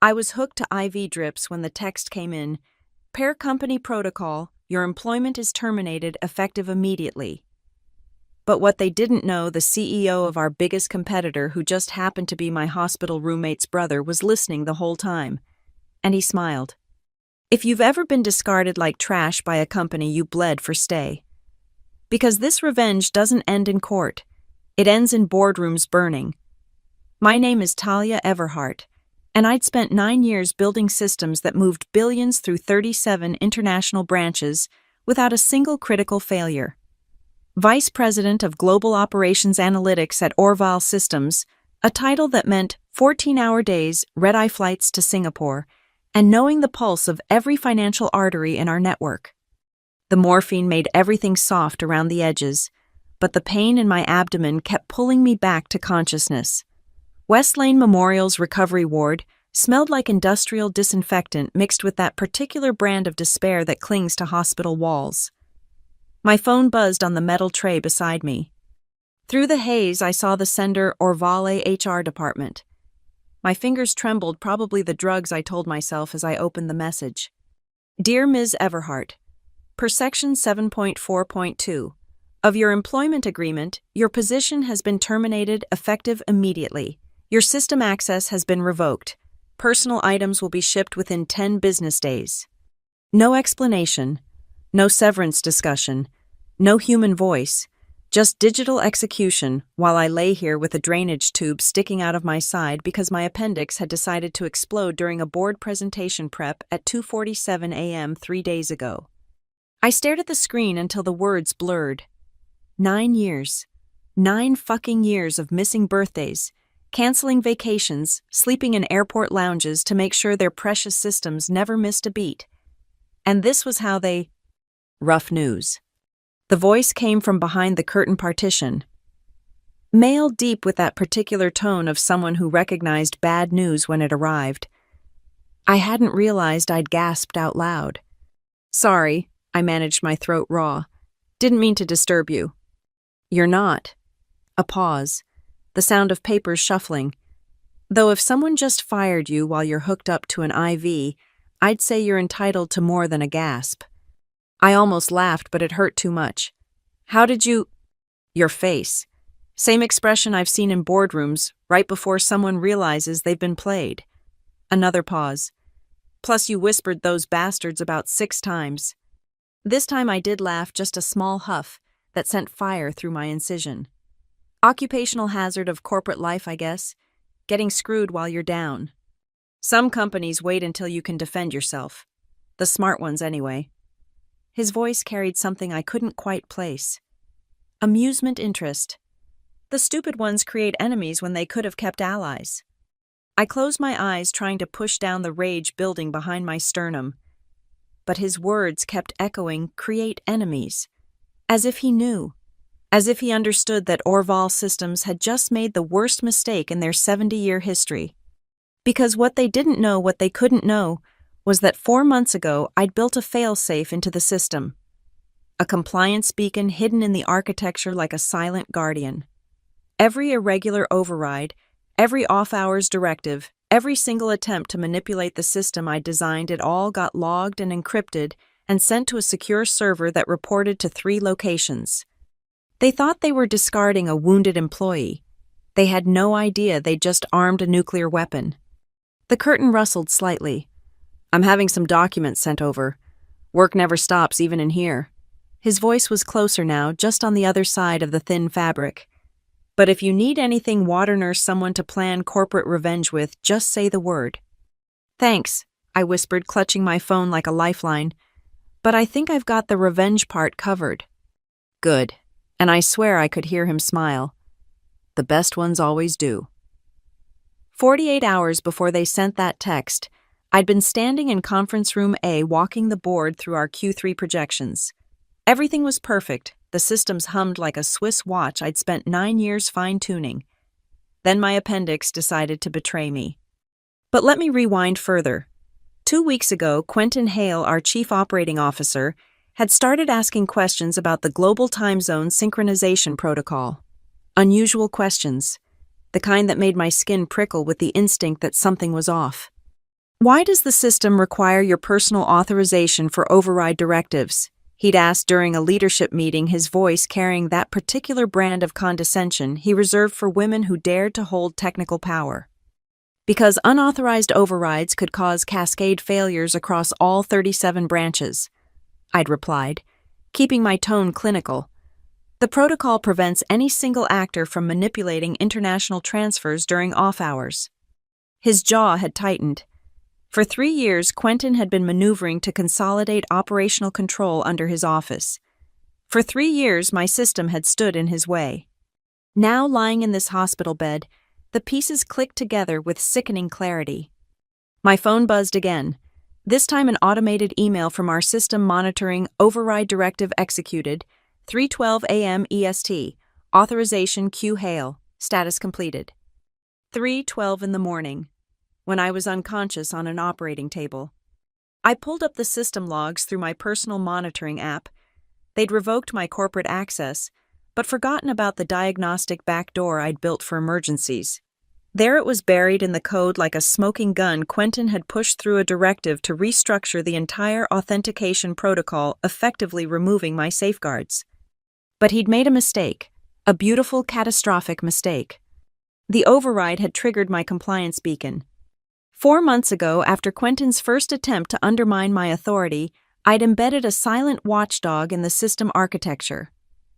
I was hooked to IV drips when the text came in. Per company protocol, your employment is terminated effective immediately. But what they didn't know, the CEO of our biggest competitor, who just happened to be my hospital roommate's brother, was listening the whole time. And he smiled. If you've ever been discarded like trash by a company, you bled for stay. Because this revenge doesn't end in court. It ends in boardrooms burning. My name is Talia Everhart, and I'd spent 9 years building systems that moved billions through 37 international branches without a single critical failure. Vice President of Global Operations Analytics at Orval Systems, a title that meant 14-hour days, red-eye flights to Singapore, and knowing the pulse of every financial artery in our network. The morphine made everything soft around the edges, but the pain in my abdomen kept pulling me back to consciousness. West Lane Memorial's recovery ward smelled like industrial disinfectant mixed with that particular brand of despair that clings to hospital walls. My phone buzzed on the metal tray beside me. Through the haze, I saw the sender Orvale HR department. My fingers trembled, probably the drugs, I told myself as I opened the message. Dear Ms. Everhart, per section 7.4.2 of your employment agreement, your position has been terminated effective immediately. Your system access has been revoked. Personal items will be shipped within 10 business days. No explanation, no severance discussion, no human voice, just digital execution while I lay here with a drainage tube sticking out of my side because my appendix had decided to explode during a board presentation prep at 2:47 a.m. 3 days ago. I stared at the screen until the words blurred. 9 years. 9 fucking years of missing birthdays, canceling vacations, sleeping in airport lounges to make sure their precious systems never missed a beat. And this was how they... Rough news. The voice came from behind the curtain partition. Male deep with that particular tone of someone who recognized bad news when it arrived. I hadn't realized I'd gasped out loud. Sorry, I managed my throat raw. Didn't mean to disturb you. You're not. A pause. The sound of papers shuffling. Though if someone just fired you while you're hooked up to an IV, I'd say you're entitled to more than a gasp. I almost laughed, but it hurt too much. How did you... Your face. Same expression I've seen in boardrooms, right before someone realizes they've been played. Another pause. Plus you whispered those bastards about 6 times. This time I did laugh, just a small huff that sent fire through my incision. Occupational hazard of corporate life, I guess. Getting screwed while you're down. Some companies wait until you can defend yourself. The smart ones, anyway. His voice carried something I couldn't quite place. Amusement interest. The stupid ones create enemies when they could have kept allies. I closed my eyes, trying to push down the rage building behind my sternum. But his words kept echoing, create enemies. As if he knew. As if he understood that Orval Systems had just made the worst mistake in their 70-year history. Because what they didn't know, what they couldn't know, was that 4 months ago I'd built a fail-safe into the system. A compliance beacon hidden in the architecture like a silent guardian. Every irregular override, every off-hours directive, every single attempt to manipulate the system I designed, it all got logged and encrypted and sent to a secure server that reported to 3 locations. They thought they were discarding a wounded employee. They had no idea they'd just armed a nuclear weapon. The curtain rustled slightly. I'm having some documents sent over. Work never stops, even in here. His voice was closer now, just on the other side of the thin fabric. But if you need anything, water nurse, someone to plan corporate revenge with, just say the word. Thanks, I whispered, clutching my phone like a lifeline. But I think I've got the revenge part covered. Good. And I swear I could hear him smile. The best ones always do. 48 hours before they sent that text, I'd been standing in conference room A walking the board through our Q3 projections. Everything was perfect. The systems hummed like a Swiss watch I'd spent 9 years fine-tuning. Then my appendix decided to betray me. But let me rewind further. 2 weeks ago, Quentin Hale, our chief operating officer, had started asking questions about the global time zone synchronization protocol. Unusual questions, the kind that made my skin prickle with the instinct that something was off. Why does the system require your personal authorization for override directives? He'd asked during a leadership meeting, his voice carrying that particular brand of condescension he reserved for women who dared to hold technical power. Because unauthorized overrides could cause cascade failures across all 37 branches, I'd replied, keeping my tone clinical. The protocol prevents any single actor from manipulating international transfers during off hours. His jaw had tightened. For 3 years, Quentin had been maneuvering to consolidate operational control under his office. For 3 years, my system had stood in his way. Now, lying in this hospital bed, the pieces clicked together with sickening clarity. My phone buzzed again, this time an automated email from our system monitoring override directive executed, 3:12 a.m. EST, authorization Q Hale, status completed. 3:12 in the morning, when I was unconscious on an operating table. I pulled up the system logs through my personal monitoring app. They'd revoked my corporate access, but forgotten about the diagnostic backdoor I'd built for emergencies. There it was buried in the code like a smoking gun. Quentin had pushed through a directive to restructure the entire authentication protocol, effectively removing my safeguards. But he'd made a mistake, a beautiful, catastrophic mistake. The override had triggered my compliance beacon. 4 months ago, after Quentin's first attempt to undermine my authority, I'd embedded a silent watchdog in the system architecture.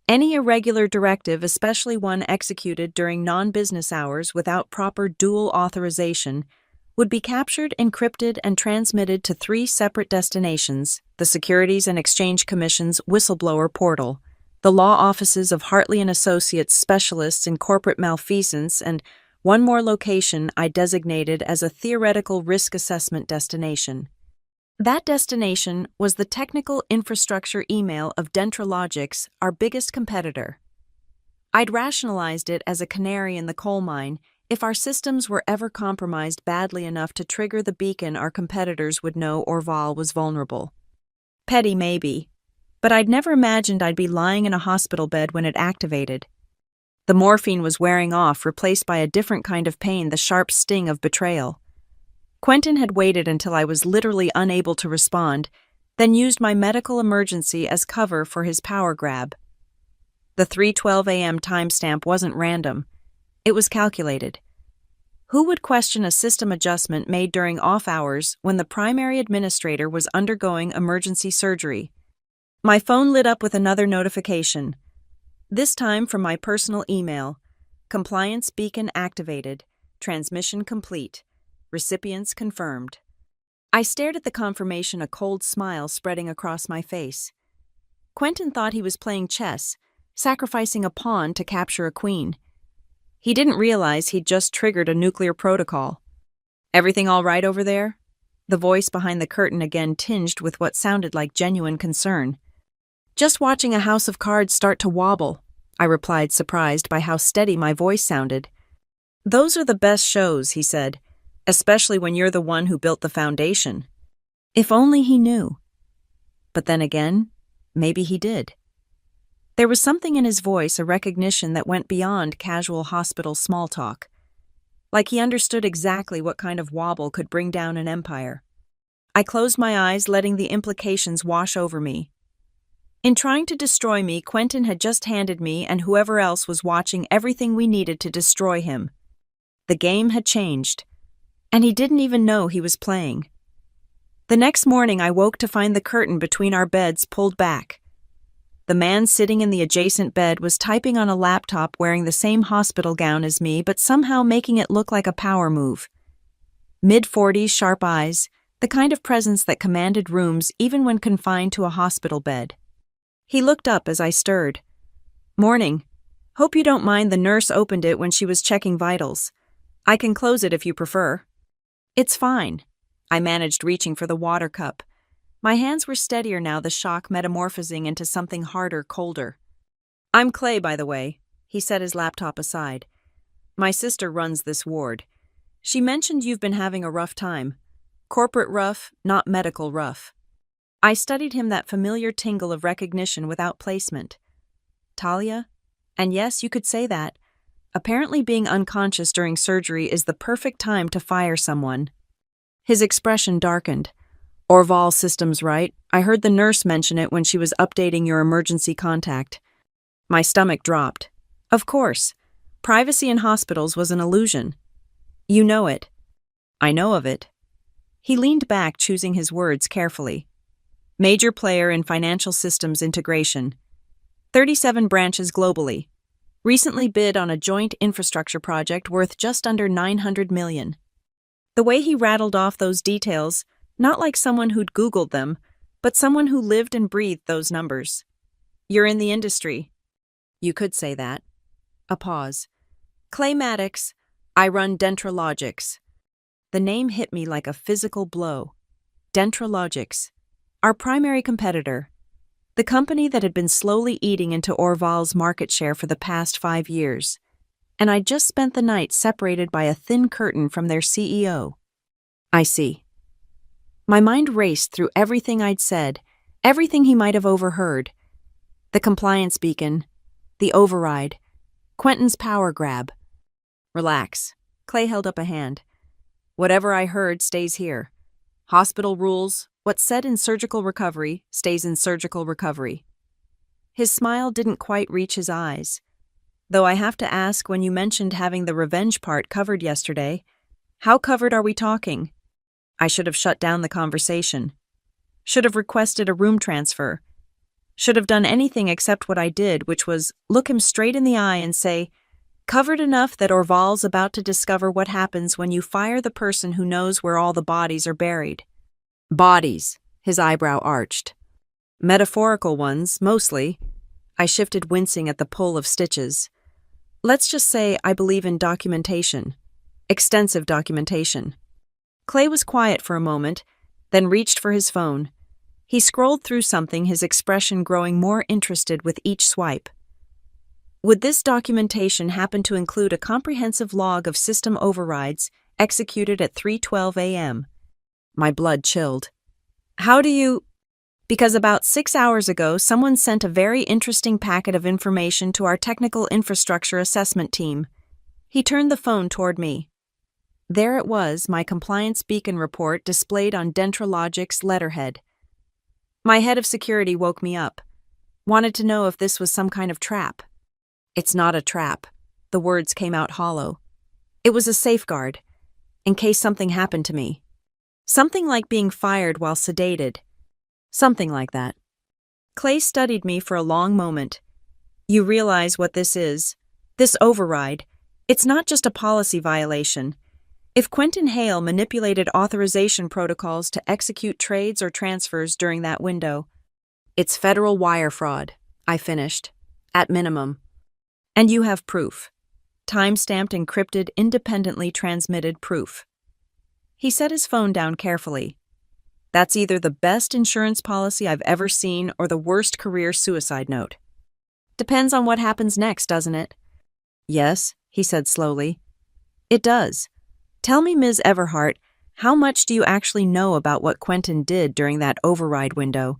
Any irregular directive, especially one executed during non-business hours without proper dual authorization, would be captured, encrypted, and transmitted to 3 separate destinations: the Securities and Exchange Commission's whistleblower portal, the law offices of Hartley & Associates specialists in corporate malfeasance, and one more location I designated as a theoretical risk assessment destination. That destination was the technical infrastructure email of Dentralogics, our biggest competitor. I'd rationalized it as a canary in the coal mine. If our systems were ever compromised badly enough to trigger the beacon, our competitors would know Orval was vulnerable. Petty maybe, but I'd never imagined I'd be lying in a hospital bed when it activated. The morphine was wearing off, replaced by a different kind of pain, the sharp sting of betrayal. Quentin had waited until I was literally unable to respond, then used my medical emergency as cover for his power grab. The 3:12 a.m. timestamp wasn't random. It was calculated. Who would question a system adjustment made during off hours when the primary administrator was undergoing emergency surgery? My phone lit up with another notification, this time from my personal email. Compliance beacon activated. Transmission complete. Recipients confirmed. I stared at the confirmation, a cold smile spreading across my face. Quentin thought he was playing chess, sacrificing a pawn to capture a queen. He didn't realize he'd just triggered a nuclear protocol. Everything all right over there? The voice behind the curtain again tinged with what sounded like genuine concern. Just watching a house of cards start to wobble, I replied, surprised by how steady my voice sounded. Those are the best shows, he said, especially when you're the one who built the foundation. If only he knew. But then again, maybe he did. There was something in his voice, a recognition that went beyond casual hospital small talk. Like he understood exactly what kind of wobble could bring down an empire. I closed my eyes, letting the implications wash over me. In trying to destroy me, Quentin had just handed me and whoever else was watching everything we needed to destroy him. The game had changed, and he didn't even know he was playing. The next morning, I woke to find the curtain between our beds pulled back. The man sitting in the adjacent bed was typing on a laptop, wearing the same hospital gown as me, but somehow making it look like a power move. Mid-40s, sharp eyes, the kind of presence that commanded rooms even when confined to a hospital bed. He looked up as I stirred. "Morning. Hope you don't mind, the nurse opened it when she was checking vitals. I can close it if you prefer." "It's fine." I managed, reaching for the water cup. My hands were steadier now, the shock metamorphosing into something harder, colder. "I'm Clay, by the way," he set his laptop aside. "My sister runs this ward. She mentioned you've been having a rough time. Corporate rough, not medical rough." I studied him, that familiar tingle of recognition without placement. Talia? And yes, you could say that. Apparently being unconscious during surgery is the perfect time to fire someone. His expression darkened. Orval Systems, right? I heard the nurse mention it when she was updating your emergency contact. My stomach dropped. Of course. Privacy in hospitals was an illusion. You know it. I know of it. He leaned back, choosing his words carefully. Major player in financial systems integration. 37 branches globally. Recently bid on a joint infrastructure project worth just under $900 million. The way he rattled off those details, not like someone who'd Googled them, but someone who lived and breathed those numbers. You're in the industry. You could say that. A pause. Clay Maddox, I run Dentralogics. The name hit me like a physical blow. Dentralogics, our primary competitor. The company that had been slowly eating into Orval's market share for the past 5 years. And I'd just spent the night separated by a thin curtain from their CEO. I see. My mind raced through everything I'd said, everything he might have overheard. The compliance beacon, the override, Quentin's power grab. Relax. Clay held up a hand. Whatever I heard stays here. Hospital rules, what's said in surgical recovery stays in surgical recovery. His smile didn't quite reach his eyes. Though I have to ask, when you mentioned having the revenge part covered yesterday, how covered are we talking? I should have shut down the conversation. Should have requested a room transfer. Should have done anything except what I did, which was look him straight in the eye and say, covered enough that Orval's about to discover what happens when you fire the person who knows where all the bodies are buried. Bodies, his eyebrow arched. Metaphorical ones, mostly. I shifted, wincing at the pull of stitches. Let's just say I believe in documentation. Extensive documentation. Clay was quiet for a moment, then reached for his phone. He scrolled through something, his expression growing more interested with each swipe. Would this documentation happen to include a comprehensive log of system overrides executed at 3:12 a.m.? My blood chilled. How do you... Because about 6 hours ago, someone sent a very interesting packet of information to our technical infrastructure assessment team. He turned the phone toward me. There it was, my compliance beacon report displayed on Dentralogics' letterhead. My head of security woke me up. Wanted to know if this was some kind of trap. It's not a trap. The words came out hollow. It was a safeguard, in case something happened to me. Something like being fired while sedated. Something like that. Clay studied me for a long moment. You realize what this is? This override. It's not just a policy violation. If Quentin Hale manipulated authorization protocols to execute trades or transfers during that window, it's federal wire fraud, I finished. At minimum. And you have proof. Time-stamped, encrypted, independently transmitted proof. He set his phone down carefully. That's either the best insurance policy I've ever seen or the worst career suicide note. Depends on what happens next, doesn't it? Yes, he said slowly. It does. Tell me, Ms. Everhart, how much do you actually know about what Quentin did during that override window?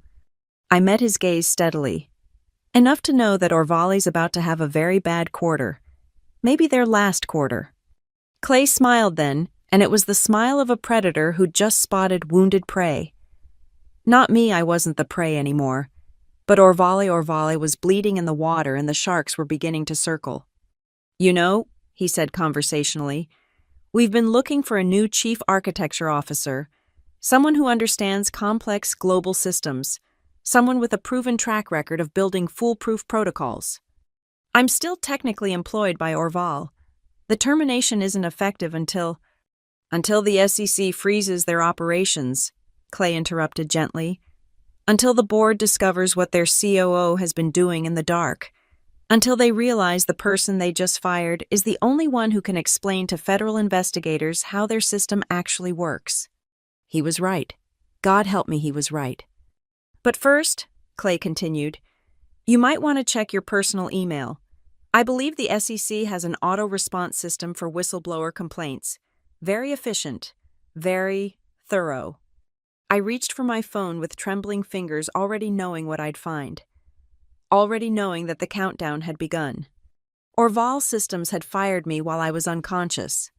I met his gaze steadily. Enough to know that Orvali's about to have a very bad quarter. Maybe their last quarter. Clay smiled then, and it was the smile of a predator who'd just spotted wounded prey. Not me, I wasn't the prey anymore. But Orvali was bleeding in the water and the sharks were beginning to circle. You know, he said conversationally, we've been looking for a new chief architecture officer, someone who understands complex global systems, someone with a proven track record of building foolproof protocols. I'm still technically employed by Orval. The termination isn't effective until the SEC freezes their operations, Clay interrupted gently. Until the board discovers what their COO has been doing in the dark. Until they realize the person they just fired is the only one who can explain to federal investigators how their system actually works. He was right. God help me, he was right. But first, Clay continued, you might want to check your personal email. I believe the SEC has an auto-response system for whistleblower complaints. Very efficient. Very thorough. I reached for my phone with trembling fingers, already knowing what I'd find. Already knowing that the countdown had begun. Orval Systems had fired me while I was unconscious.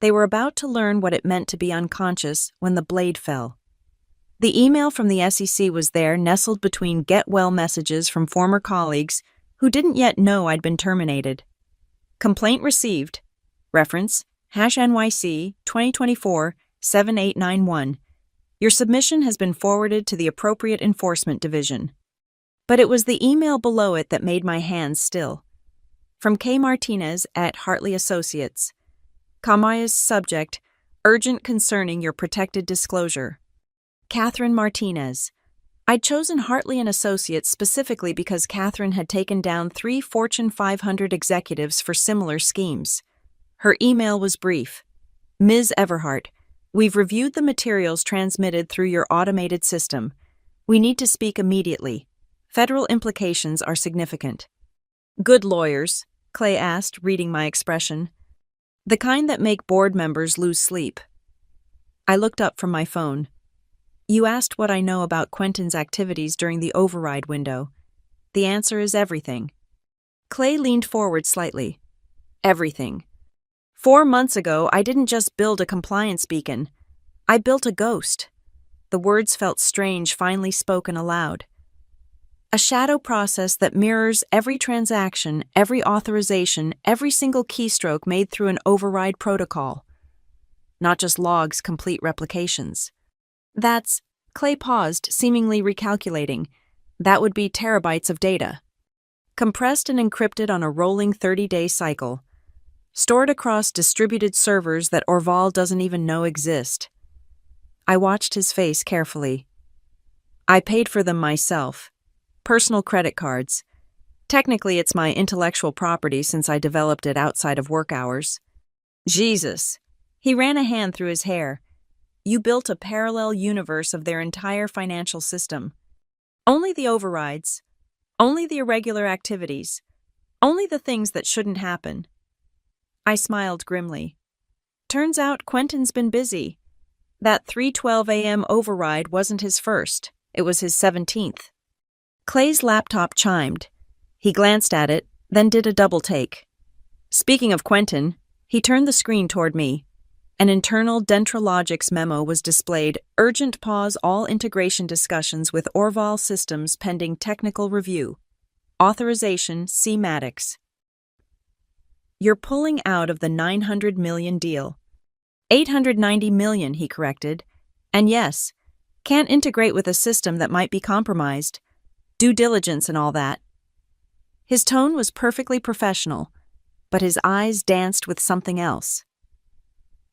They were about to learn what it meant to be unconscious when the blade fell. The email from the SEC was there, nestled between get-well messages from former colleagues who didn't yet know I'd been terminated. Complaint received. Reference, #NYC 2024-7891. Your submission has been forwarded to the appropriate enforcement division. But it was the email below it that made my hands still. From K. Martinez at Hartley Associates. Kamaya's subject, urgent concerning your protected disclosure. Catherine Martinez. I'd chosen Hartley & Associates specifically because Catherine had taken down 3 Fortune 500 executives for similar schemes. Her email was brief. Ms. Everhart, we've reviewed the materials transmitted through your automated system. We need to speak immediately. Federal implications are significant. Good lawyers, Clay asked, reading my expression. The kind that make board members lose sleep. I looked up from my phone. You asked what I know about Quentin's activities during the override window. The answer is everything. Clay leaned forward slightly. Everything. 4 months ago, I didn't just build a compliance beacon. I built a ghost. The words felt strange, finally spoken aloud. A shadow process that mirrors every transaction, every authorization, every single keystroke made through an override protocol. Not just logs, complete replications. Clay paused, seemingly recalculating. That would be terabytes of data. Compressed and encrypted on a rolling 30-day cycle. Stored across distributed servers that Orval doesn't even know exist. I watched his face carefully. I paid for them myself. Personal credit cards. Technically, it's my intellectual property since I developed it outside of work hours. Jesus. He ran a hand through his hair. You built a parallel universe of their entire financial system. Only the overrides. Only the irregular activities. Only the things that shouldn't happen. I smiled grimly. Turns out Quentin's been busy. That 3:12 a.m. override wasn't his first. It was his 17th. Clay's laptop chimed. He glanced at it, then did a double take. Speaking of Quentin, he turned the screen toward me. An internal Dentralogics memo was displayed. Urgent pause all integration discussions with Orval Systems pending technical review. Authorization C. Maddox. You're pulling out of the $900 million deal. $890 million, he corrected. And yes, can't integrate with a system that might be compromised. Due diligence and all that. His tone was perfectly professional, but his eyes danced with something else.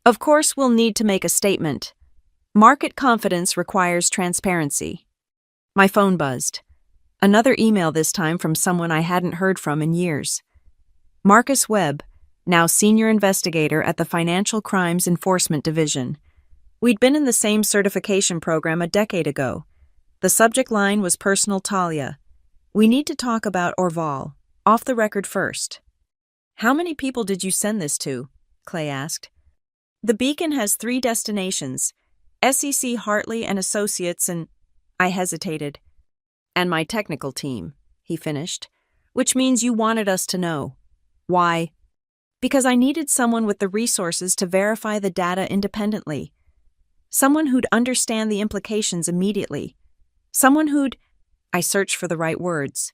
Of course, we'll need to make a statement. Market confidence requires transparency. My phone buzzed. Another email this time from someone I hadn't heard from in years. Marcus Webb, now senior investigator at the Financial Crimes Enforcement Division. We'd been in the same certification program a decade ago. The subject line was personal Talia. We need to talk about Orval. Off the record first. How many people did you send this to? Clay asked. The beacon has 3 destinations, SEC Hartley and Associates and... I hesitated. And my technical team, he finished, which means you wanted us to know. Why? Because I needed someone with the resources to verify the data independently. Someone who'd understand the implications immediately. Someone who'd... I searched for the right words.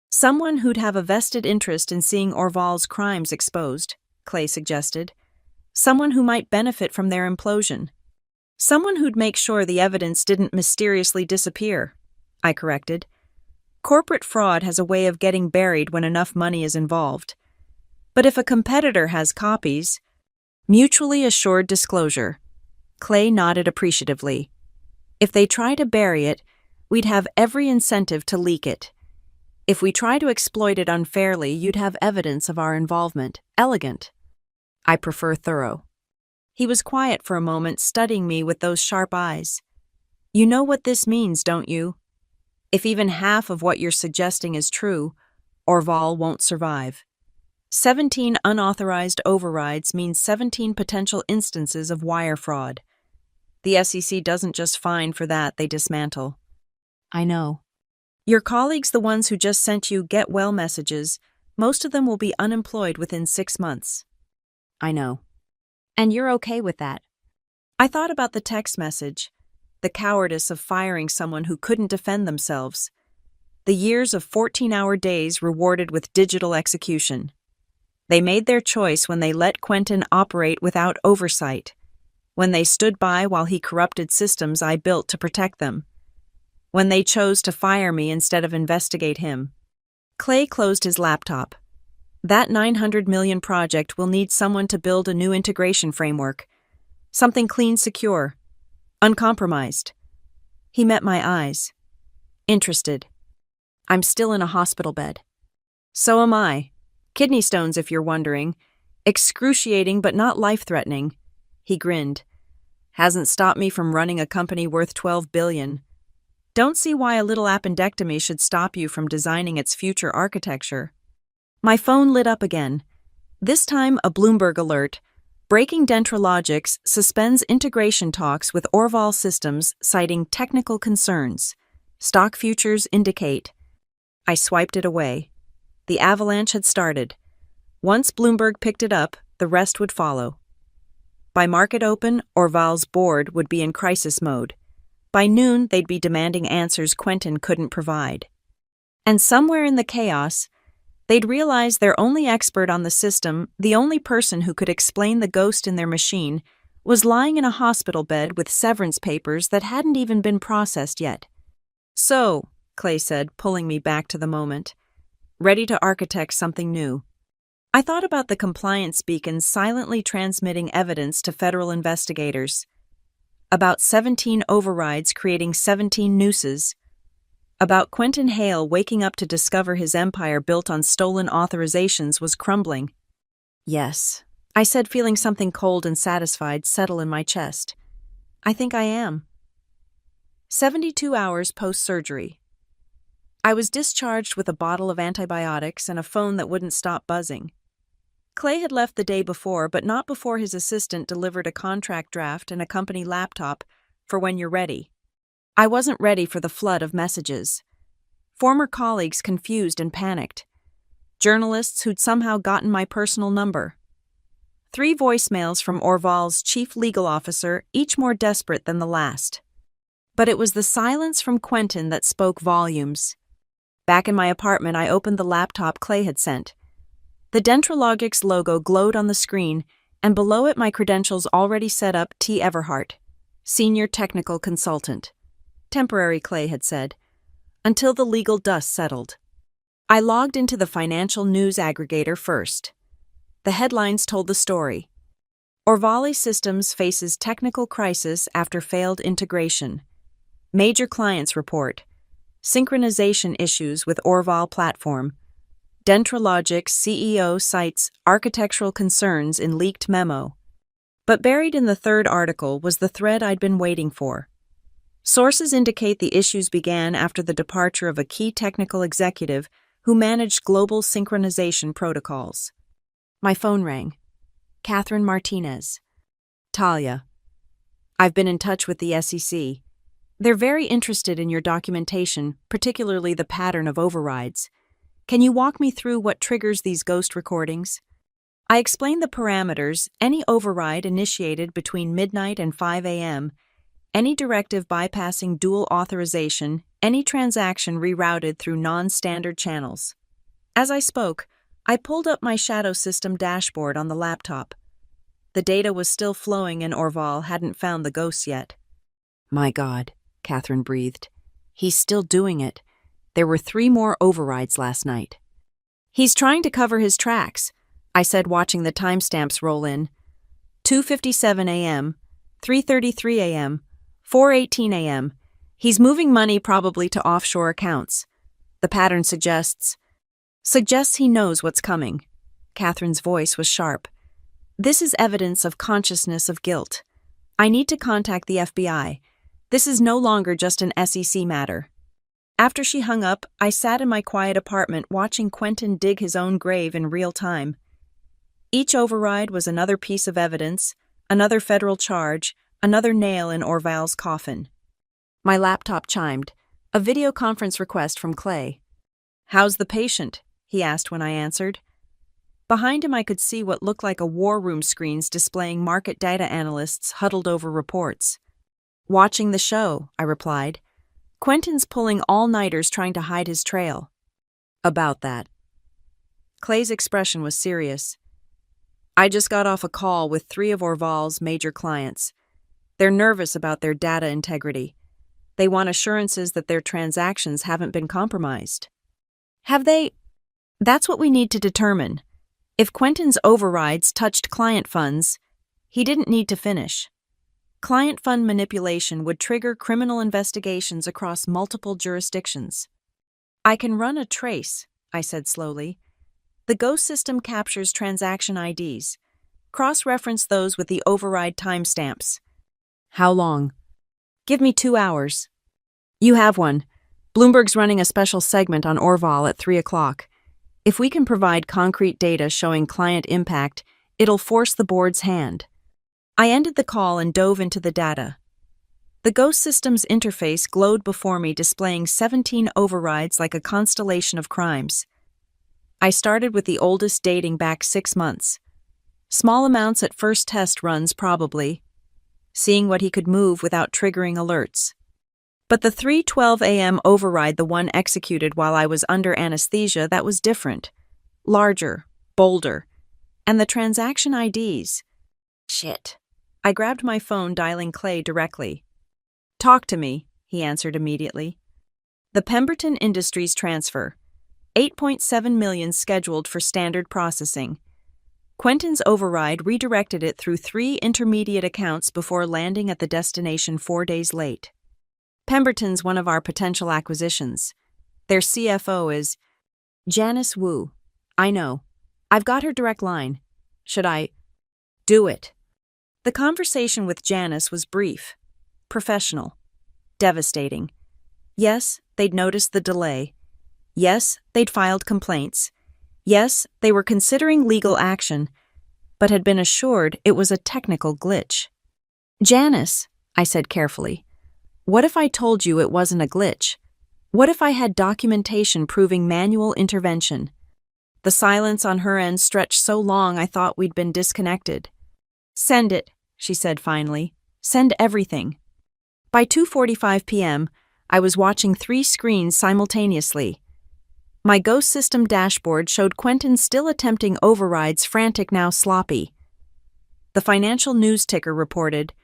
Someone who'd have a vested interest in seeing Orval's crimes exposed, Clay suggested. Someone who might benefit from their implosion. Someone who'd make sure the evidence didn't mysteriously disappear, I corrected. Corporate fraud has a way of getting buried when enough money is involved. But if a competitor has copies... Mutually assured disclosure. Clay nodded appreciatively. If they try to bury it, we'd have every incentive to leak it. If we try to exploit it unfairly, you'd have evidence of our involvement. Elegant. I prefer thorough. He was quiet for a moment, studying me with those sharp eyes. You know what this means, don't you? If even half of what you're suggesting is true, Orval won't survive. 17 unauthorized overrides means 17 potential instances of wire fraud. The SEC doesn't just fine for that, they dismantle. I know. Your colleagues, the ones who just sent you get well messages, most of them will be unemployed within 6 months. I know. And you're okay with that? I thought about the text message, the cowardice of firing someone who couldn't defend themselves, the years of 14-hour days rewarded with digital execution. They made their choice when they let Quentin operate without oversight, when they stood by while he corrupted systems I built to protect them, when they chose to fire me instead of investigate him. Clay closed his laptop. That 900 million project will need someone to build a new integration framework, something clean, secure, uncompromised. He met my eyes. Interested. I'm still in a hospital bed. So am I. Kidney stones, if you're wondering. Excruciating but not life-threatening. He grinned. Hasn't stopped me from running a company worth $12 billion. Don't see why a little appendectomy should stop you from designing its future architecture. My phone lit up again. This time a Bloomberg alert. Breaking Dentralogics suspends integration talks with Orval Systems, citing technical concerns. Stock futures indicate. I swiped it away. The avalanche had started. Once Bloomberg picked it up, the rest would follow. By market open, Orval's board would be in crisis mode. By noon, they'd be demanding answers Quentin couldn't provide. And somewhere in the chaos, they'd realize their only expert on the system, the only person who could explain the ghost in their machine, was lying in a hospital bed with severance papers that hadn't even been processed yet. So, Clay said, pulling me back to the moment, ready to architect something new. I thought about the compliance beacons silently transmitting evidence to federal investigators, about 17 overrides creating 17 nooses, about Quentin Hale waking up to discover his empire built on stolen authorizations was crumbling. Yes, I said, feeling something cold and satisfied settle in my chest. I think I am. 72 hours post-surgery. I was discharged with a bottle of antibiotics and a phone that wouldn't stop buzzing. Clay had left the day before, but not before his assistant delivered a contract draft and a company laptop for when you're ready. I wasn't ready for the flood of messages. Former colleagues confused and panicked. Journalists who'd somehow gotten my personal number. 3 voicemails from Orval's chief legal officer, each more desperate than the last. But it was the silence from Quentin that spoke volumes. Back in my apartment, I opened the laptop Clay had sent. The Dentralogics logo glowed on the screen, and below it my credentials already set up: T. Everhart, Senior Technical Consultant. Temporary, Clay had said, until the legal dust settled. I logged into the financial news aggregator first. The headlines told the story. Orval Systems faces technical crisis after failed integration. Major clients report. Synchronization issues with Orval platform. Dentralogics CEO cites architectural concerns in leaked memo. But buried in the third article was the thread I'd been waiting for. Sources indicate the issues began after the departure of a key technical executive who managed global synchronization protocols. My phone rang. Catherine Martinez. Talia. I've been in touch with the SEC. They're very interested in your documentation, particularly the pattern of overrides. Can you walk me through what triggers these ghost recordings? I explained the parameters: any override initiated between midnight and 5 a.m., any directive bypassing dual authorization, any transaction rerouted through non-standard channels. As I spoke, I pulled up my Shadow System dashboard on the laptop. The data was still flowing and Orval hadn't found the ghosts yet. My God, Catherine breathed. He's still doing it. There were 3 more overrides last night. He's trying to cover his tracks, I said, watching the timestamps roll in. 2:57 a.m., 3:33 a.m., 4:18 a.m. He's moving money probably to offshore accounts. The pattern suggests he knows what's coming. Catherine's voice was sharp. This is evidence of consciousness of guilt. I need to contact the FBI. This is no longer just an SEC matter. After she hung up, I sat in my quiet apartment watching Quentin dig his own grave in real time. Each override was another piece of evidence, another federal charge, another nail in Orval's coffin. My laptop chimed, a video conference request from Clay. How's the patient? He asked when I answered. Behind him, I could see what looked like a war room screens displaying market data analysts huddled over reports. "Watching the show," I replied. "Quentin's pulling all-nighters trying to hide his trail." "About that." Clay's expression was serious. "I just got off a call with 3 of Orval's major clients. They're nervous about their data integrity. They want assurances that their transactions haven't been compromised." "Have they?" "That's what we need to determine. If Quentin's overrides touched client funds, he didn't need to finish. Client fund manipulation would trigger criminal investigations across multiple jurisdictions." "I can run a trace," I said slowly. "The Ghost system captures transaction IDs. Cross-reference those with the override timestamps." "How long?" "Give me 2 hours." "You have one. Bloomberg's running a special segment on Orval at 3 o'clock. If we can provide concrete data showing client impact, it'll force the board's hand." I ended the call and dove into the data. The Ghost system's interface glowed before me, displaying 17 overrides like a constellation of crimes. I started with the oldest, dating back 6 months. Small amounts at first test runs, probably, seeing what he could move without triggering alerts. But the 3:12 a.m. override, the one executed while I was under anesthesia, that was different. Larger, bolder. And the transaction IDs. Shit. I grabbed my phone, dialing Clay directly. "Talk to me," he answered immediately. "The Pemberton Industries transfer. 8.7 million scheduled for standard processing. Quentin's override redirected it through 3 intermediate accounts before landing at the destination 4 days late. Pemberton's one of our potential acquisitions. Their CFO is Janice Wu. I know. I've got her direct line. Should I do it?" The conversation with Janice was brief, professional, devastating. Yes, they'd noticed the delay. Yes, they'd filed complaints. Yes, they were considering legal action, but had been assured it was a technical glitch. "Janice," I said carefully, "what if I told you it wasn't a glitch? What if I had documentation proving manual intervention?" The silence on her end stretched so long I thought we'd been disconnected. "Send it," she said finally. "Send everything." By 2:45 p.m., I was watching 3 screens simultaneously. My Ghost system dashboard showed Quentin still attempting overrides, frantic, now sloppy. The financial news ticker reported,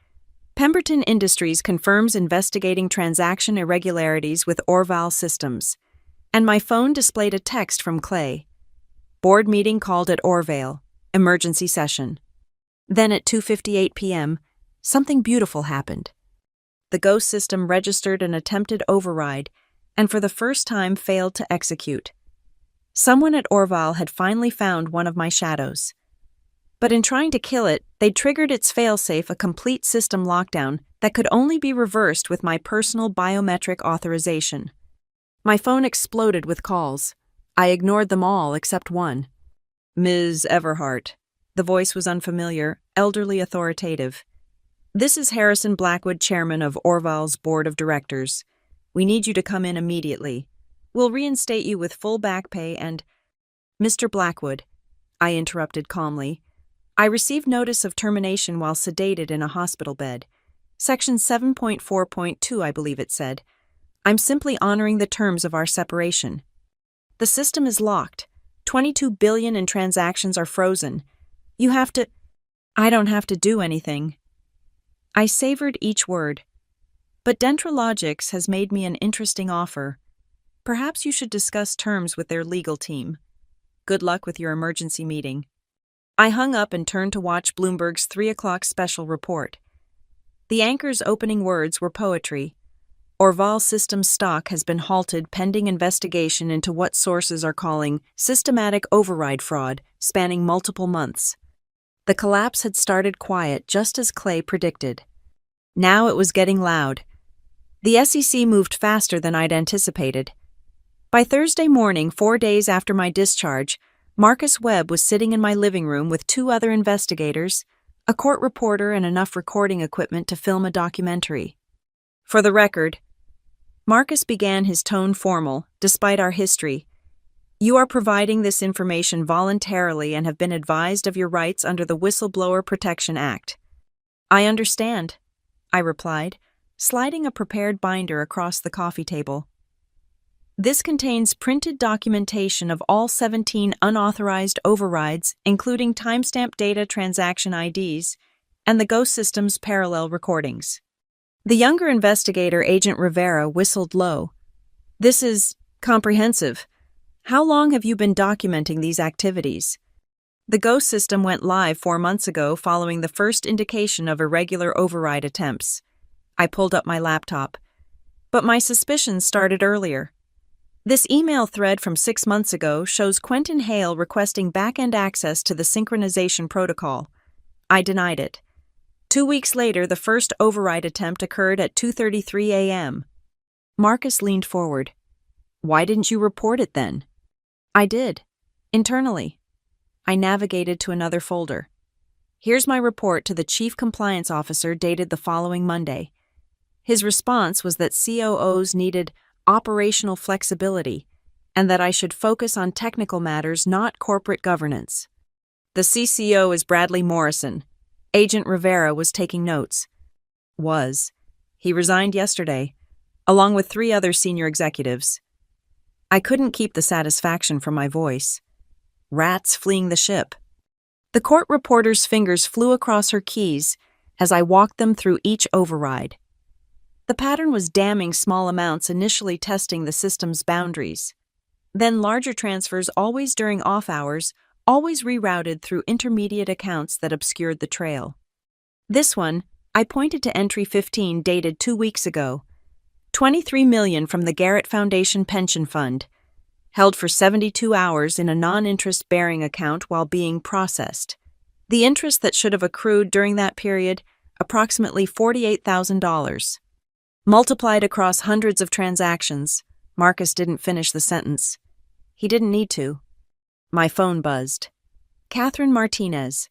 "Pemberton Industries confirms investigating transaction irregularities with Orval Systems." And my phone displayed a text from Clay. "Board meeting called at Orval. Emergency session." Then at 2:58 p.m., something beautiful happened. The Ghost system registered an attempted override and for the first time failed to execute. Someone at Orval had finally found one of my shadows. But in trying to kill it, they triggered its failsafe, a complete system lockdown that could only be reversed with my personal biometric authorization. My phone exploded with calls. I ignored them all except one. "Ms. Everhart." The voice was unfamiliar, elderly, authoritative. "This is Harrison Blackwood, chairman of Orval's board of directors. We need you to come in immediately. We'll reinstate you with full back pay and—" "Mr. Blackwood," I interrupted calmly, "I received notice of termination while sedated in a hospital bed. Section 7.4.2, I believe it said. I'm simply honoring the terms of our separation. The system is locked. 22 billion in transactions are frozen. You have to—" "I don't have to do anything." I savored each word. "But Dentralogics has made me an interesting offer. Perhaps you should discuss terms with their legal team. Good luck with your emergency meeting." I hung up and turned to watch Bloomberg's 3 o'clock special report. The anchor's opening words were poetry. "Orval Systems stock has been halted pending investigation into what sources are calling systematic override fraud spanning multiple months." The collapse had started quiet, just as Clay predicted. Now it was getting loud. The SEC moved faster than I'd anticipated. By Thursday morning, 4 days after my discharge, Marcus Webb was sitting in my living room with 2 other investigators, a court reporter, and enough recording equipment to film a documentary. "For the record," Marcus began, his tone formal, despite our history, You are providing this information voluntarily and have been advised of your rights under the Whistleblower Protection Act. I understand, I replied, sliding a prepared binder across the coffee table. This contains printed documentation of all 17 unauthorized overrides, including timestamp data transaction IDs, and the Ghost Systems parallel recordings. The younger investigator, Agent Rivera, whistled low. This is comprehensive. How long have you been documenting these activities? The Ghost system went live 4 months ago following the first indication of irregular override attempts. I pulled up my laptop. But my suspicions started earlier. This email thread from 6 months ago shows Quentin Hale requesting back-end access to the synchronization protocol. I denied it. 2 weeks later, the first override attempt occurred at 2:33 a.m. Marcus leaned forward. Why didn't you report it then? I did. Internally. I navigated to another folder. Here's my report to the Chief Compliance Officer dated the following Monday. His response was that COOs needed operational flexibility and that I should focus on technical matters, not corporate governance. The CCO is Bradley Morrison. Agent Rivera was taking notes. He resigned yesterday, along with 3 other senior executives. I couldn't keep the satisfaction from my voice. Rats fleeing the ship. The court reporter's fingers flew across her keys as I walked them through each override. The pattern was damming small amounts, initially testing the system's boundaries. Then larger transfers, always during off hours, always rerouted through intermediate accounts that obscured the trail. This one, I pointed to entry 15 dated 2 weeks ago. $23 million from the Garrett Foundation Pension Fund, held for 72 hours in a non-interest-bearing account while being processed. The interest that should have accrued during that period, approximately $48,000. Multiplied across hundreds of transactions. Marcus didn't finish the sentence. He didn't need to. My phone buzzed. Catherine Martinez.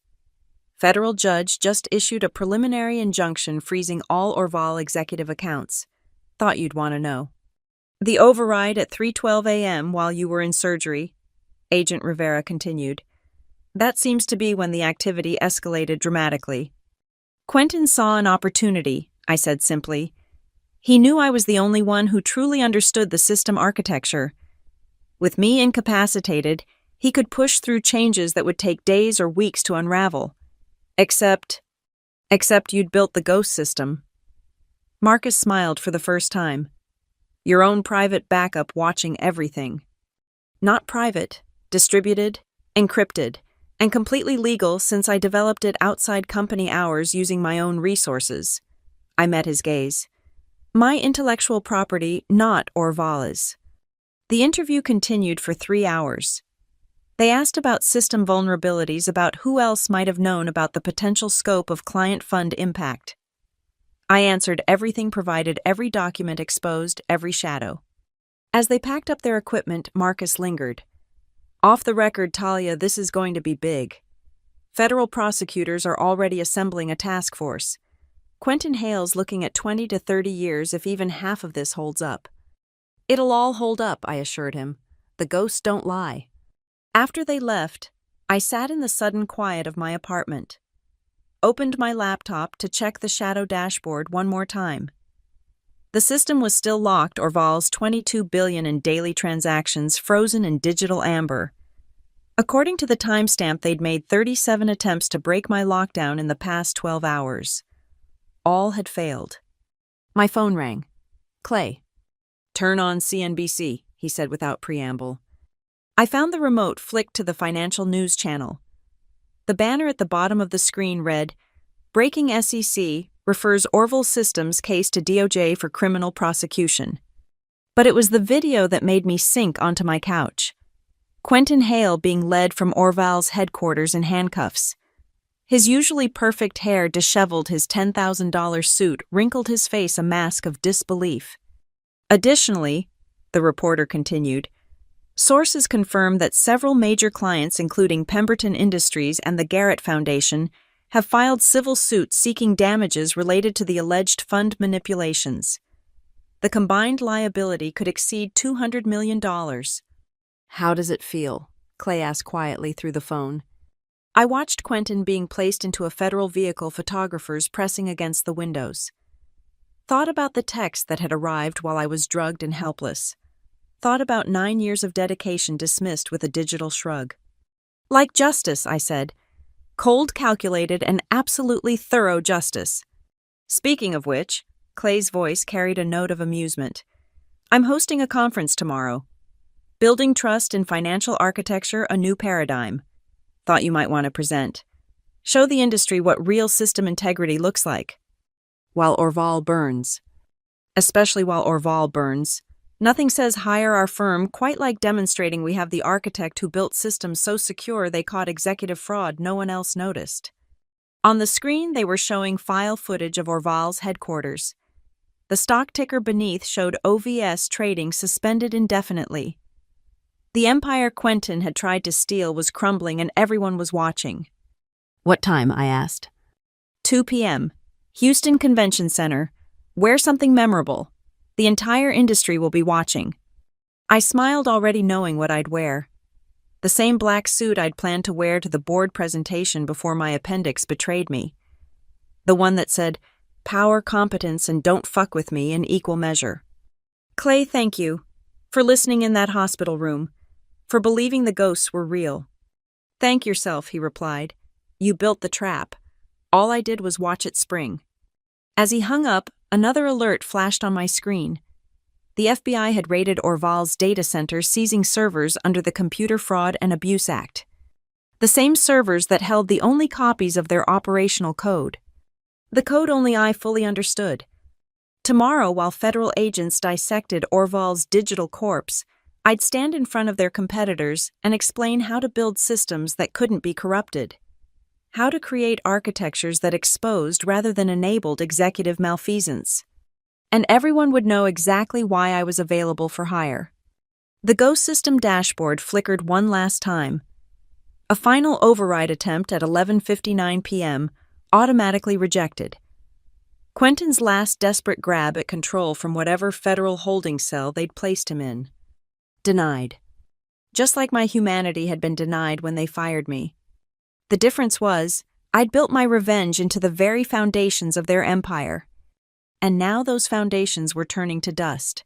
Federal judge just issued a preliminary injunction freezing all Orval executive accounts. Thought you'd want to know. The override at 3:12 a.m. while you were in surgery, Agent Rivera continued. That seems to be when the activity escalated dramatically. Quentin saw an opportunity, I said simply. He knew I was the only one who truly understood the system architecture. With me incapacitated, he could push through changes that would take days or weeks to unravel. Except you'd built the Ghost system. Marcus smiled for the first time. Your own private backup watching everything. Not private, distributed, encrypted, and completely legal since I developed it outside company hours using my own resources. I met his gaze. My intellectual property, not Orval's. The interview continued for 3 hours. They asked about system vulnerabilities, about who else might have known about the potential scope of client fund impact. I answered everything, provided every document, exposed every shadow. As they packed up their equipment, Marcus lingered. Off the record, Talia, this is going to be big. Federal prosecutors are already assembling a task force. Quentin Hale's looking at 20 to 30 years if even half of this holds up. It'll all hold up, I assured him. The ghosts don't lie. After they left, I sat in the sudden quiet of my apartment. Opened my laptop to check the shadow dashboard one more time. The system was still locked, Orval's $22 billion in daily transactions frozen in digital amber. According to the timestamp, they'd made 37 attempts to break my lockdown in the past 12 hours. All had failed. My phone rang. Clay. Turn on CNBC, he said without preamble. I found the remote, flicked to the financial news channel. The banner at the bottom of the screen read, Breaking SEC refers Orval Systems case to DOJ for criminal prosecution. But it was the video that made me sink onto my couch. Quentin Hale being led from Orval's headquarters in handcuffs. His usually perfect hair disheveled, his $10,000 suit wrinkled his face a mask of disbelief. Additionally, the reporter continued, sources confirm that several major clients, including Pemberton Industries and the Garrett Foundation, have filed civil suits seeking damages related to the alleged fund manipulations. The combined liability could exceed $200 million. How does it feel? Clay asked quietly through the phone. I watched Quentin being placed into a federal vehicle, photographers pressing against the windows. Thought about the text that had arrived while I was drugged and helpless. Thought about 9 years of dedication dismissed with a digital shrug. Like justice, I said. Cold, calculated, and absolutely thorough justice. Speaking of which, Clay's voice carried a note of amusement. I'm hosting a conference tomorrow. Building Trust in Financial Architecture, a New Paradigm. Thought you might want to present. Show the industry what real system integrity looks like. While Orval burns. Especially while Orval burns. Nothing says hire our firm quite like demonstrating we have the architect who built systems so secure they caught executive fraud no one else noticed. On the screen, they were showing file footage of Orval's headquarters. The stock ticker beneath showed OVS trading suspended indefinitely. The empire Quentin had tried to steal was crumbling and everyone was watching. What time? I asked. 2 p.m. Houston Convention Center. Wear something memorable. The entire industry will be watching. I smiled, already knowing what I'd wear. The same black suit I'd planned to wear to the board presentation before my appendix betrayed me. The one that said, power, competence, and don't fuck with me in equal measure. Clay, thank you. For listening in that hospital room. For believing the ghosts were real. Thank yourself, he replied. You built the trap. All I did was watch it spring. As he hung up, another alert flashed on my screen. The FBI had raided Orval's data center, seizing servers under the Computer Fraud and Abuse Act. The same servers that held the only copies of their operational code. The code only I fully understood. Tomorrow, while federal agents dissected Orval's digital corpse, I'd stand in front of their competitors and explain how to build systems that couldn't be corrupted. How to create architectures that exposed rather than enabled executive malfeasance. And everyone would know exactly why I was available for hire. The Ghost System dashboard flickered one last time. A final override attempt at 11:59 p.m., automatically rejected. Quentin's last desperate grab at control from whatever federal holding cell they'd placed him in. Denied. Just like my humanity had been denied when they fired me. The difference was, I'd built my revenge into the very foundations of their empire. And now those foundations were turning to dust.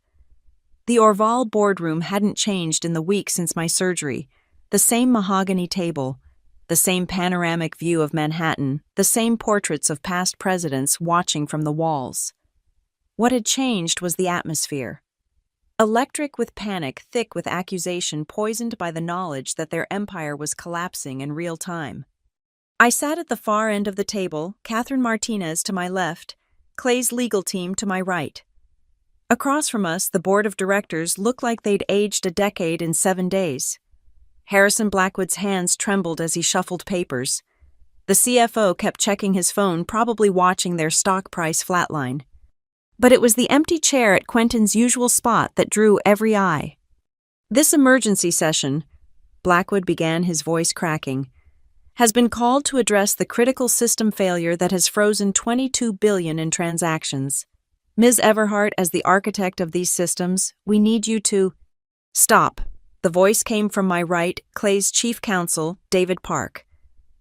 The Orval boardroom hadn't changed in the week since my surgery. The same mahogany table, the same panoramic view of Manhattan, the same portraits of past presidents watching from the walls. What had changed was the atmosphere. Electric with panic, thick with accusation, poisoned by the knowledge that their empire was collapsing in real time. I sat at the far end of the table, Catherine Martinez to my left, Clay's legal team to my right. Across from us, the board of directors looked like they'd aged a decade in 7 days. Harrison Blackwood's hands trembled as he shuffled papers. The CFO kept checking his phone, probably watching their stock price flatline. But it was the empty chair at Quentin's usual spot that drew every eye. This emergency session, Blackwood began, his voice cracking, has been called to address the critical system failure that has frozen $22 billion in transactions. Ms. Everhart, as the architect of these systems, we need you to... Stop. The voice came from my right, Clay's chief counsel, David Park.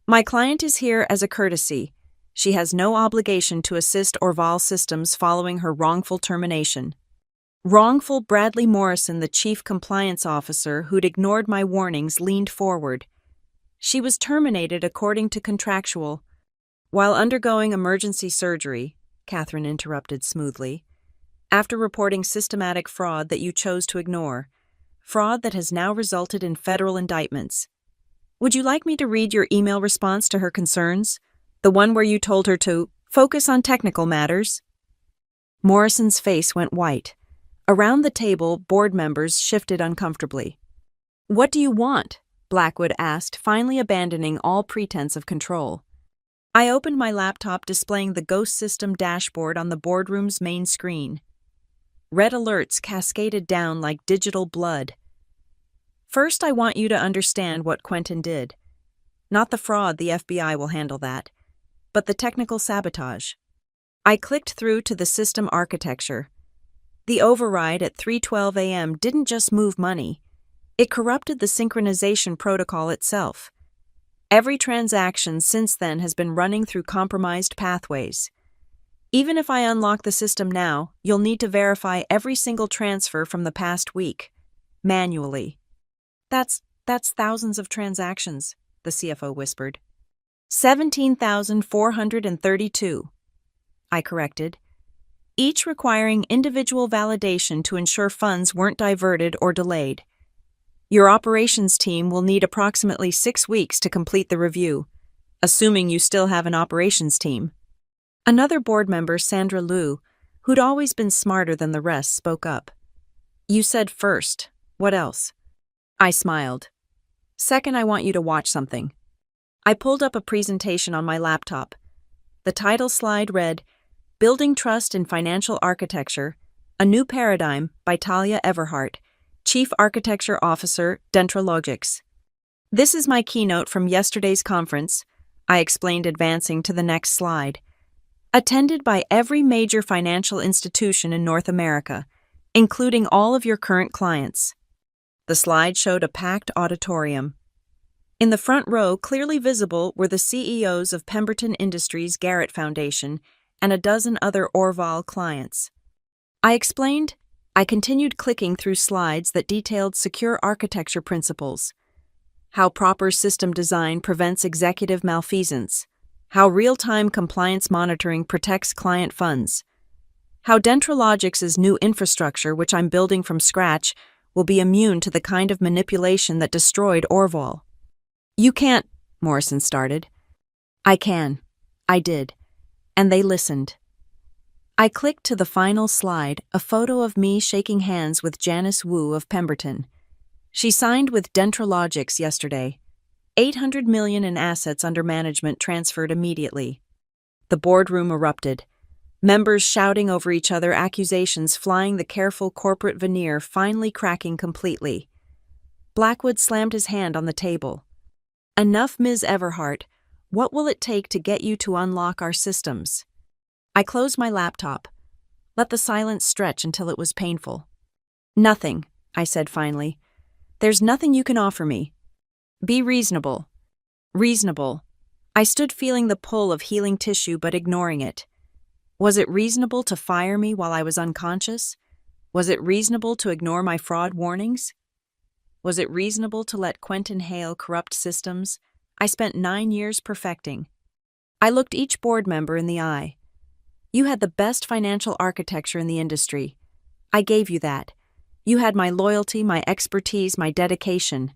My client is here as a courtesy. She has no obligation to assist Orval Systems following her wrongful termination. Wrongful. Bradley Morrison, the chief compliance officer who'd ignored my warnings, leaned forward. She was terminated according to contractual. While undergoing emergency surgery, Catherine interrupted smoothly, after reporting systematic fraud that you chose to ignore, fraud that has now resulted in federal indictments. Would you like me to read your email response to her concerns? The one where you told her to focus on technical matters? Morrison's face went white. Around the table, board members shifted uncomfortably. What do you want? Blackwood asked, finally abandoning all pretense of control. I opened my laptop, displaying the Ghost System dashboard on the boardroom's main screen. Red alerts cascaded down like digital blood. First, I want you to understand what Quentin did. Not the fraud, the FBI will handle that, but the technical sabotage. I clicked through to the system architecture. The override at 3:12 a.m. didn't just move money. It corrupted the synchronization protocol itself. Every transaction since then has been running through compromised pathways. Even if I unlock the system now, you'll need to verify every single transfer from the past week, manually. That's thousands of transactions, the CFO whispered. 17,432, I corrected, each requiring individual validation to ensure funds weren't diverted or delayed. Your operations team will need approximately 6 weeks to complete the review, assuming you still have an operations team. Another board member, Sandra Liu, who'd always been smarter than the rest, spoke up. You said first. What else? I smiled. Second, I want you to watch something. I pulled up a presentation on my laptop. The title slide read, Building Trust in Financial Architecture, A New Paradigm by Talia Everhart, Chief Architecture Officer, Dentralogics. This is my keynote from yesterday's conference, I explained, advancing to the next slide. Attended by every major financial institution in North America, including all of your current clients. The slide showed a packed auditorium. In the front row, clearly visible, were the CEOs of Pemberton Industries Garrett Foundation and a dozen other Orval clients. I continued clicking through slides that detailed secure architecture principles, how proper system design prevents executive malfeasance, how real-time compliance monitoring protects client funds, how Dentralogics' new infrastructure, which I'm building from scratch, will be immune to the kind of manipulation that destroyed Orval. You can't, Morrison started. I can. I did. And they listened. I clicked to the final slide, a photo of me shaking hands with Janice Wu of Pemberton. She signed with Dentralogics yesterday. $800 million in assets under management transferred immediately. The boardroom erupted. Members shouting over each other, accusations flying, the careful corporate veneer finally cracking completely. Blackwood slammed his hand on the table. Enough, Ms. Everhart. What will it take to get you to unlock our systems? I closed my laptop. Let the silence stretch until it was painful. Nothing, I said finally. There's nothing you can offer me. Be reasonable. Reasonable. I stood feeling the pull of healing tissue but ignoring it. Was it reasonable to fire me while I was unconscious? Was it reasonable to ignore my fraud warnings? Was it reasonable to let Quentin Hale corrupt systems I spent 9 years perfecting? I looked each board member in the eye. You had the best financial architecture in the industry. I gave you that. You had my loyalty, my expertise, my dedication.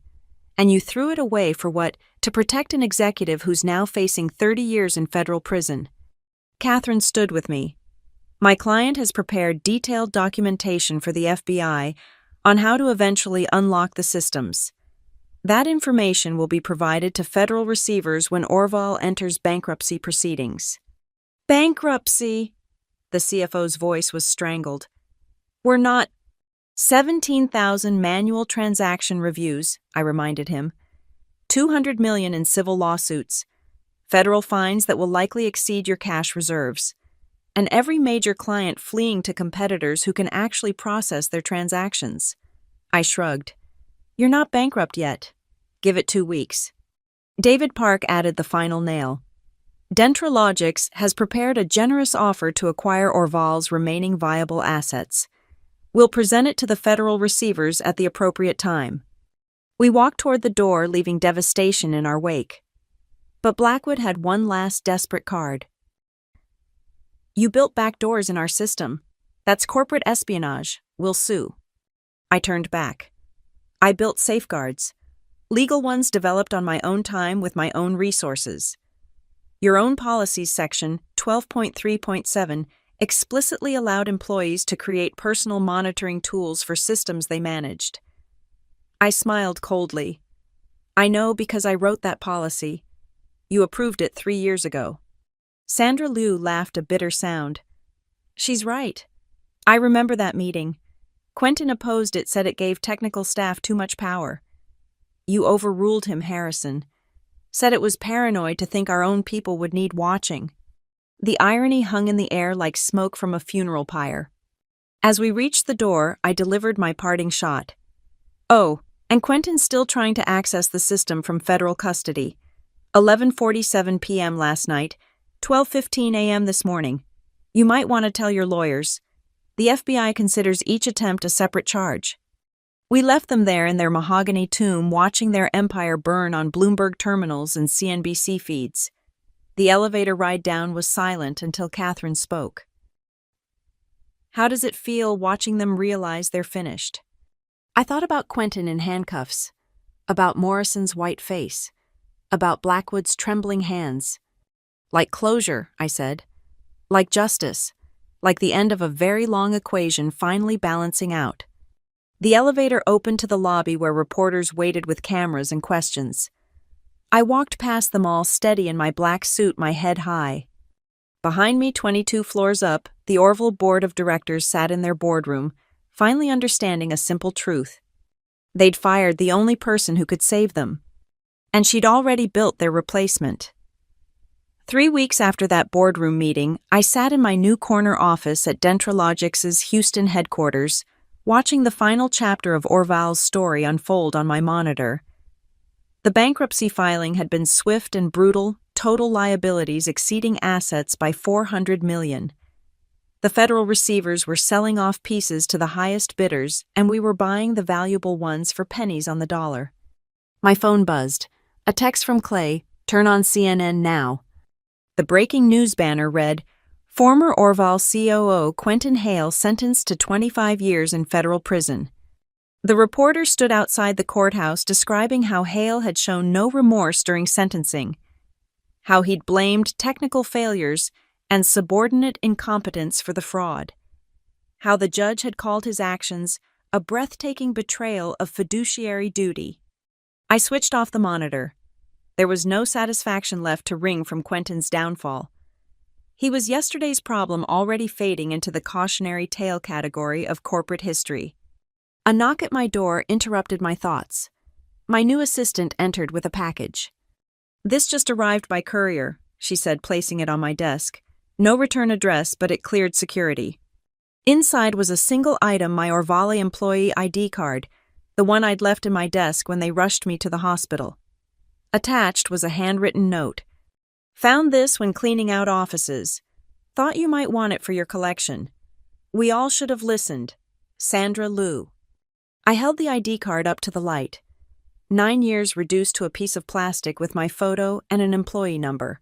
And you threw it away for what? To protect an executive who's now facing 30 years in federal prison. Catherine stood with me. My client has prepared detailed documentation for the FBI on how to eventually unlock the systems. That information will be provided to federal receivers when Orval enters bankruptcy proceedings. Bankruptcy! The CFO's voice was strangled. We're not 17,000 manual transaction reviews, I reminded him. 200 million in civil lawsuits. Federal fines that will likely exceed your cash reserves. And every major client fleeing to competitors who can actually process their transactions. I shrugged. You're not bankrupt yet. Give it 2 weeks. David Park added the final nail. Dentralogics has prepared a generous offer to acquire Orval's remaining viable assets. We'll present it to the federal receivers at the appropriate time. We walked toward the door, leaving devastation in our wake. But Blackwood had one last desperate card. You built backdoors in our system. That's corporate espionage. We'll sue. I turned back. I built safeguards. Legal ones developed on my own time with my own resources. Your own policies section 12.3.7 explicitly allowed employees to create personal monitoring tools for systems they managed. I smiled coldly. I know because I wrote that policy. You approved it 3 years ago. Sandra Liu laughed a bitter sound. She's right. I remember that meeting. Quentin opposed it, said it gave technical staff too much power. You overruled him, Harrison. Said it was paranoid to think our own people would need watching. The irony hung in the air like smoke from a funeral pyre. As we reached the door, I delivered my parting shot. Oh, And Quentin's still trying to access the system from federal custody. 11:47 p.m. last night, 12:15 a.m. this morning. You might want to tell your lawyers. The FBI considers each attempt a separate charge. We left them there in their mahogany tomb watching their empire burn on Bloomberg terminals and CNBC feeds. The elevator ride down was silent until Catherine spoke. How does it feel watching them realize they're finished? I thought about Quentin in handcuffs, about Morrison's white face, about Blackwood's trembling hands. Like closure, I said. Like justice. Like the end of a very long equation finally balancing out. The elevator opened to the lobby where reporters waited with cameras and questions. I walked past them all steady in my black suit, my head high. Behind me, 22 floors up, the Orville board of directors sat in their boardroom, finally understanding a simple truth. They'd fired the only person who could save them. And she'd already built their replacement. 3 weeks after that boardroom meeting, I sat in my new corner office at Dentralogix's Houston headquarters, watching the final chapter of Orval's story unfold on my monitor. The bankruptcy filing had been swift and brutal, total liabilities exceeding assets by $400 million. The federal receivers were selling off pieces to the highest bidders, and we were buying the valuable ones for pennies on the dollar. My phone buzzed. A text from Clay, "Turn on CNN now." The breaking news banner read, "Former Orval COO Quentin Hale sentenced to 25 years in federal prison." The reporter stood outside the courthouse describing how Hale had shown no remorse during sentencing, how he'd blamed technical failures and subordinate incompetence for the fraud, how the judge had called his actions a breathtaking betrayal of fiduciary duty. I switched off the monitor. There was no satisfaction left to wring from Quentin's downfall. He was yesterday's problem already fading into the cautionary tale category of corporate history. A knock at my door interrupted my thoughts. My new assistant entered with a package. "This just arrived by courier," she said, placing it on my desk. No return address, but it cleared security. Inside was a single item, my Orvale employee ID card, the one I'd left in my desk when they rushed me to the hospital. Attached was a handwritten note. "Found this when cleaning out offices. Thought you might want it for your collection. We all should have listened. Sandra Liu." I held the ID card up to the light. 9 years reduced to a piece of plastic with my photo and an employee number.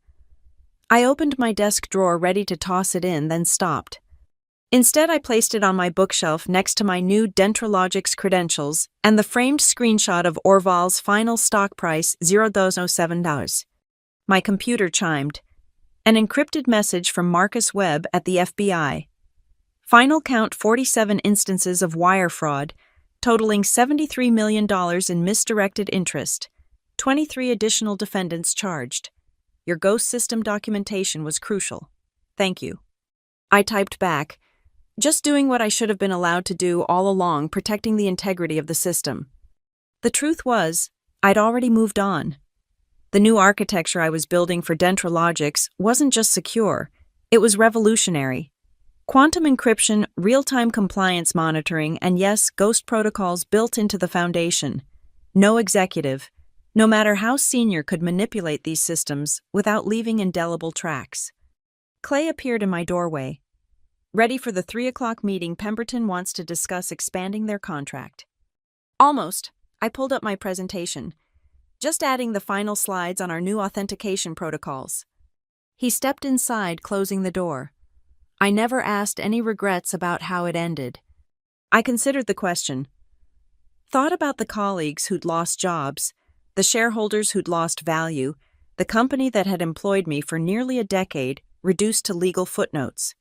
I opened my desk drawer ready to toss it in, then stopped. Instead, I placed it on my bookshelf next to my new Dentralogix credentials and the framed screenshot of Orval's final stock price, $0.07. My computer chimed. An encrypted message from Marcus Webb at the FBI. Final count 47 instances of wire fraud, totaling $73 million in misdirected interest. 23 additional defendants charged. Your ghost system documentation was crucial. Thank you. I typed back. Just doing what I should have been allowed to do all along, protecting the integrity of the system. The truth was, I'd already moved on. The new architecture I was building for Dentralogix wasn't just secure, it was revolutionary. Quantum encryption, real-time compliance monitoring, and yes, ghost protocols built into the foundation. No executive, no matter how senior, could manipulate these systems without leaving indelible tracks. Clay appeared in my doorway. "Ready for the 3 o'clock meeting. Pemberton wants to discuss expanding their contract." "Almost." I pulled up my presentation. "Just adding the final slides on our new authentication protocols." He stepped inside, closing the door. I never asked any regrets about how it ended. I considered the question. Thought about the colleagues who'd lost jobs, the shareholders who'd lost value, the company that had employed me for nearly a decade, reduced to legal footnotes.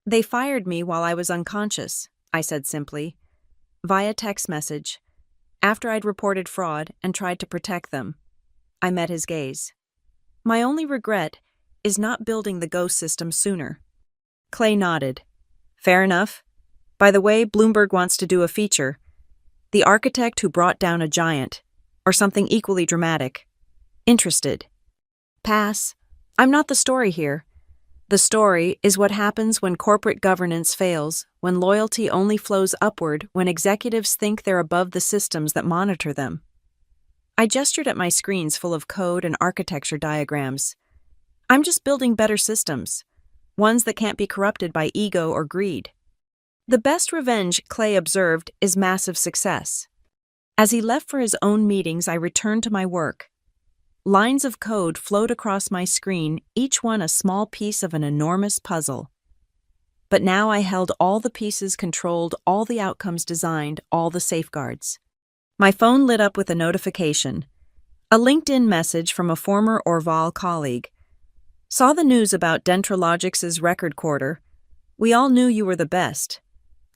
"They fired me while I was unconscious," I said simply, via text message, after I'd reported fraud and tried to protect them. I met his gaze. "My only regret is not building the ghost system sooner." Clay nodded. "Fair enough. By the way, Bloomberg wants to do a feature. The architect who brought down a giant, or something equally dramatic. Interested." "Pass. I'm not the story here. The story is what happens when corporate governance fails, when loyalty only flows upward, when executives think they're above the systems that monitor them. I gestured at my screens full of code and architecture diagrams. I'm just building better systems, ones that can't be corrupted by ego or greed. The best revenge, Clay observed, is massive success. As he left for his own meetings, I returned to my work. Lines of code flowed across my screen, each one a small piece of an enormous puzzle. But now I held all the pieces controlled, all the outcomes designed, all the safeguards. My phone lit up with a notification. A LinkedIn message from a former Orval colleague. Saw the news about Dentrologix's record quarter. We all knew you were the best.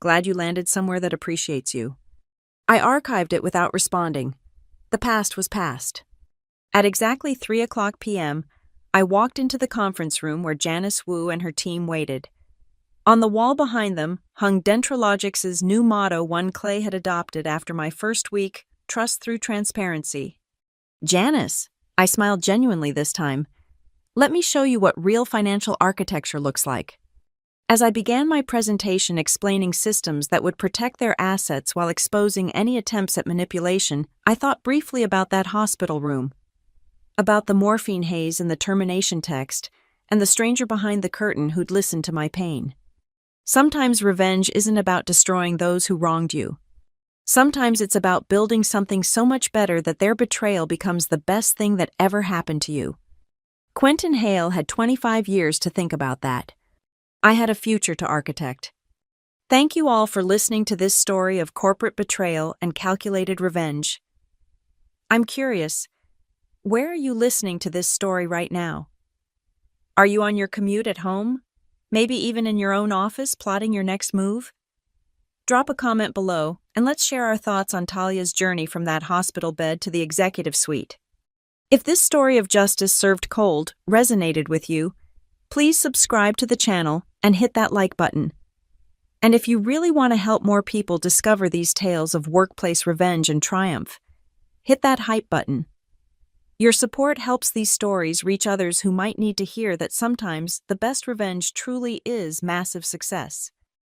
Glad you landed somewhere that appreciates you. I archived it without responding. The past was past. At exactly 3:00 p.m., I walked into the conference room where Janice Wu and her team waited. On the wall behind them hung Dentrologix's new motto, one Clay had adopted after my first week, "Trust through transparency." "Janice," I smiled genuinely this time, "let me show you what real financial architecture looks like." As I began my presentation explaining systems that would protect their assets while exposing any attempts at manipulation, I thought briefly about that hospital room. About the morphine haze in the termination text, and the stranger behind the curtain who'd listened to my pain. Sometimes revenge isn't about destroying those who wronged you. Sometimes it's about building something so much better that their betrayal becomes the best thing that ever happened to you. Quentin Hale had 25 years to think about that. I had a future to architect. Thank you all for listening to this story of corporate betrayal and calculated revenge. I'm curious, where are you listening to this story right now? Are you on your commute at home? Maybe even in your own office plotting your next move? Drop a comment below and let's share our thoughts on Talia's journey from that hospital bed to the executive suite. If this story of justice served cold resonated with you, please subscribe to the channel and hit that like button. And if you really want to help more people discover these tales of workplace revenge and triumph, hit that hype button. Your support helps these stories reach others who might need to hear that sometimes the best revenge truly is massive success.